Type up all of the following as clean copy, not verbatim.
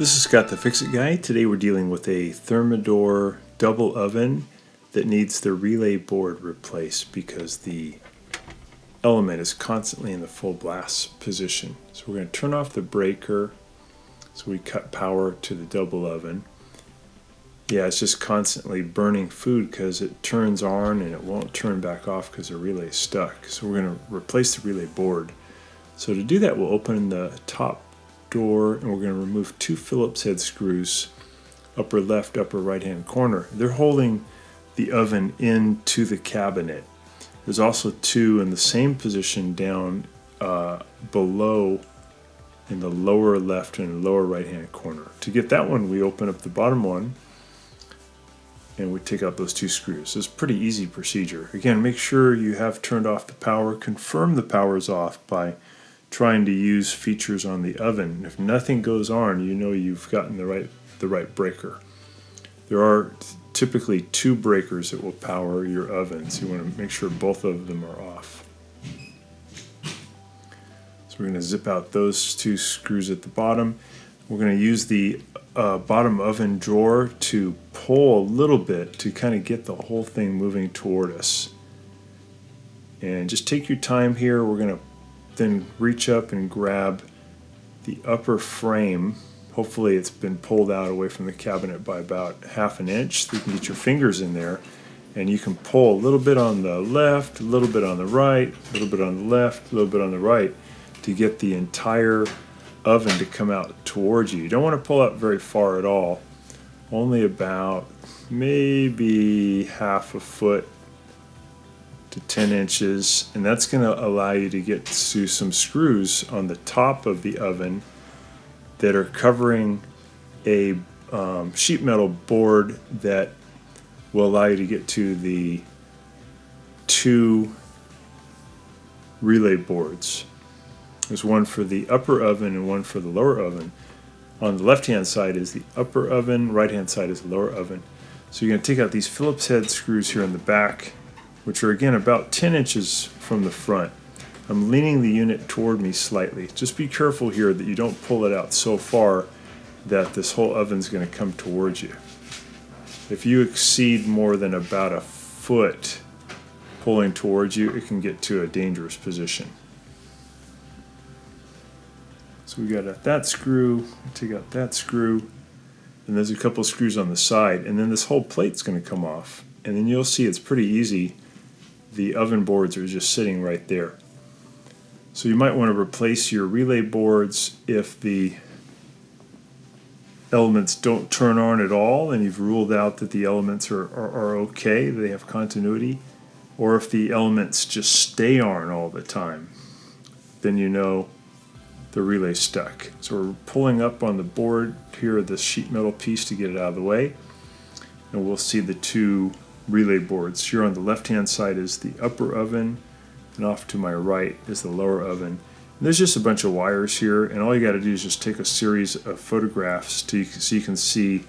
This is Scott the Fix-It Guy. Today we're dealing with a Thermador Double Oven that needs the relay board replaced because the element is constantly in the full blast position. So we're going to turn off the breaker so we cut power to the double oven. Yeah, it's just constantly burning food because it turns on and it won't turn back off because the relay is stuck. So we're going to replace the relay board. So to do that, we'll open the top door and we're going to remove two Phillips head screws, upper left, upper right hand corner. They're holding the oven into the cabinet. There's also two in the same position down below in the lower left and lower right hand corner. To get that one, we open up the bottom one and we take out those two screws. It's a pretty easy procedure. Again, make sure you have turned off the power. Confirm the power is off by trying to use features on the oven. If nothing goes on, you know you've gotten the right breaker. There are typically two breakers that will power your oven, so you want to make sure both of them are off. So we're going to zip out those two screws at the bottom. We're going to use the bottom oven drawer to pull a little bit to kind of get the whole thing moving toward us. And just take your time here. We're going to then reach up and grab the upper frame. Hopefully it's been pulled out away from the cabinet by about ½ an inch so you can get your fingers in there, and you can pull a little bit on the left, a little bit on the right, a little bit on the left, a little bit on the right to get the entire oven to come out towards you. You don't want to pull out very far at all, only about maybe ½ a foot to 10 inches, and that's going to allow you to get to some screws on the top of the oven that are covering a sheet metal board that will allow you to get to the two relay boards. There's one for the upper oven and one for the lower oven. On the left hand side is the upper oven, right hand side is the lower oven. So you're going to take out these Phillips head screws here in the back, which are again about 10 inches from the front. I'm leaning the unit toward me slightly. Just be careful here that you don't pull it out so far that this whole oven's going to come towards you. If you exceed more than about a foot pulling towards you, it can get to a dangerous position. So we got that screw, take out that screw, and there's a couple of screws on the side, and then this whole plate's going to come off. And then you'll see it's pretty easy. The oven boards are just sitting right there. So you might want to replace your relay boards if the elements don't turn on at all and you've ruled out that the elements are okay, they have continuity, or if the elements just stay on all the time, then you know the relay's stuck. So we're pulling up on the board here, this sheet metal piece, to get it out of the way, and we'll see the two relay boards. Here on the left hand side is the upper oven, and off to my right is the lower oven. And there's just a bunch of wires here, and all you got to do is just take a series of photographs so you can see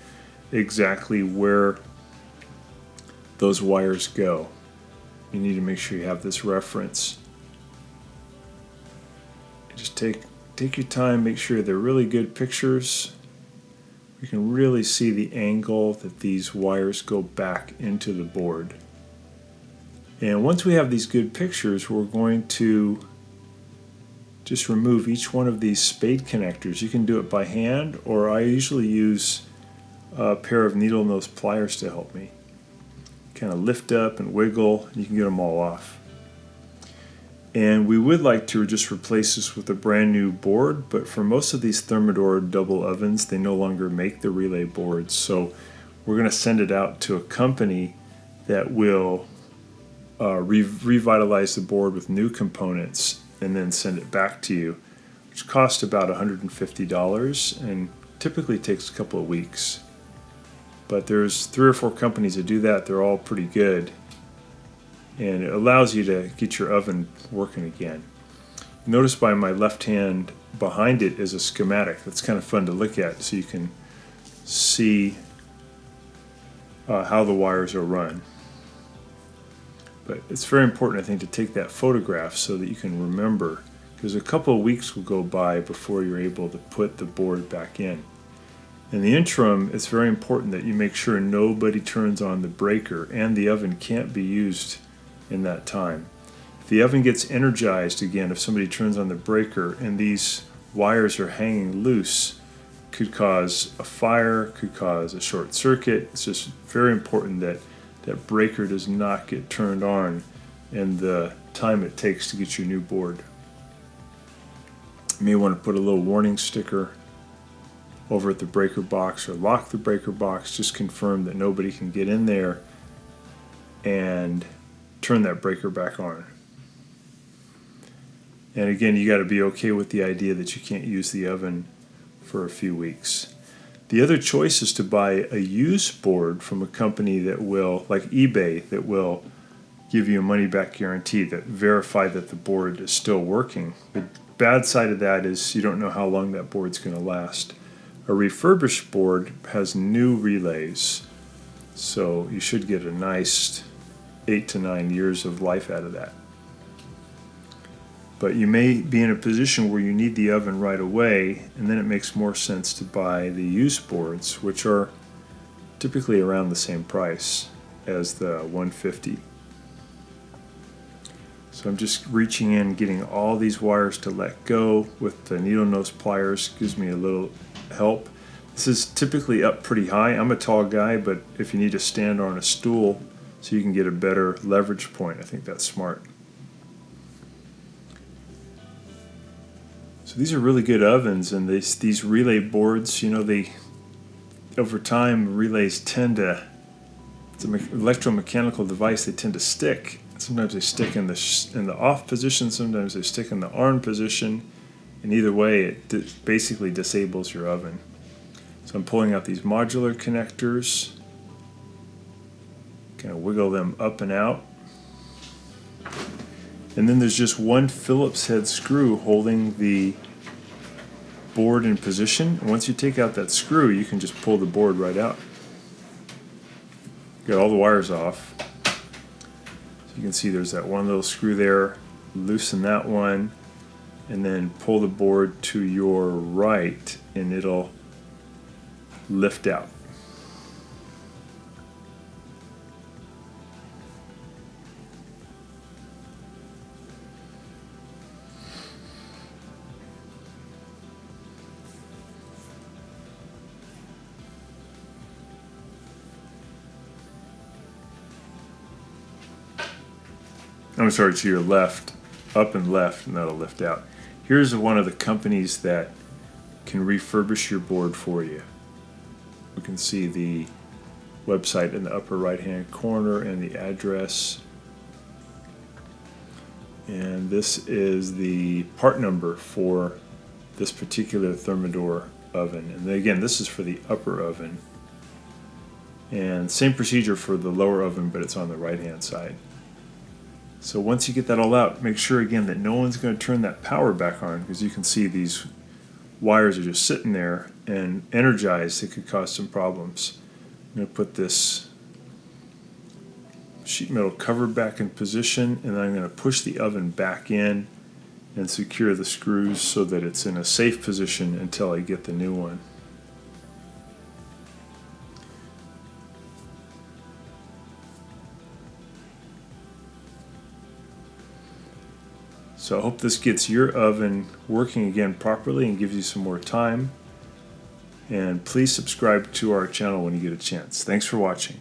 exactly where those wires go. You need to make sure you have this reference. Just take your time, make sure they're really good pictures. You can really see the angle that these wires go back into the board. And once we have these good pictures, we're going to just remove each one of these spade connectors. You can do it by hand, or I usually use a pair of needle nose pliers to help me. Kind of lift up and wiggle, and you can get them all off. And we would like to just replace this with a brand new board, but for most of these Thermador double ovens, they no longer make the relay boards. So we're going to send it out to a company that will revitalize the board with new components and then send it back to you, which costs about $150 and typically takes a couple of weeks. But there's 3 or 4 companies that do that. They're all pretty good, and it allows you to get your oven working again. Notice by my left hand behind it is a schematic. That's kind of fun to look at so you can see how the wires are run. But it's very important, I think, to take that photograph so that you can remember, because a couple of weeks will go by before you're able to put the board back in. In the interim, it's very important that you make sure nobody turns on the breaker, and the oven can't be used in that time. If the oven gets energized again, if somebody turns on the breaker and these wires are hanging loose, could cause a fire, could cause a short circuit. It's just very important that that breaker does not get turned on in the time it takes to get your new board. You may want to put a little warning sticker over at the breaker box or lock the breaker box. Just confirm that nobody can get in there and turn that breaker back on. And again, you got to be okay with the idea that you can't use the oven for a few weeks. The other choice is to buy a used board from a company that will, like eBay, that will give you a money back guarantee, that verify that the board is still working. The bad side of that is you don't know how long that board's going to last. A refurbished board has new relays, so you should get a nice 8 to 9 years of life out of that. But you may be in a position where you need the oven right away, and then it makes more sense to buy the used boards, which are typically around the same price as the 150. So I'm just reaching in, getting all these wires to let go with the needle nose pliers. Gives me a little help. This is typically up pretty high. I'm a tall guy, but if you need to stand on a stool so you can get a better leverage point, I think that's smart. So these are really good ovens, and these relay boards, you know, they over time relays tend to, it's an electromechanical device, they tend to stick. Sometimes they stick in the off position, sometimes they stick in the on position, and either way it basically disables your oven. So I'm pulling out these modular connectors, kind of wiggle them up and out. And then there's just one Phillips head screw holding the board in position. And once you take out that screw, you can just pull the board right out. Got all the wires off. So you can see there's that one little screw there. Loosen that one, and then pull the board to your right, and it'll lift out. I'm sorry, to your left, up and left, and that'll lift out. Here's one of the companies that can refurbish your board for you. You can see the website in the upper right hand corner and the address. And this is the part number for this particular Thermador oven. And again, this is for the upper oven. And same procedure for the lower oven, but it's on the right hand side. So once you get that all out, make sure again that no one's going to turn that power back on, because you can see these wires are just sitting there, and energized, it could cause some problems. I'm going to put this sheet metal cover back in position, and then I'm going to push the oven back in and secure the screws so that it's in a safe position until I get the new one. So I hope this gets your oven working again properly and gives you some more time. And please subscribe to our channel when you get a chance. Thanks for watching.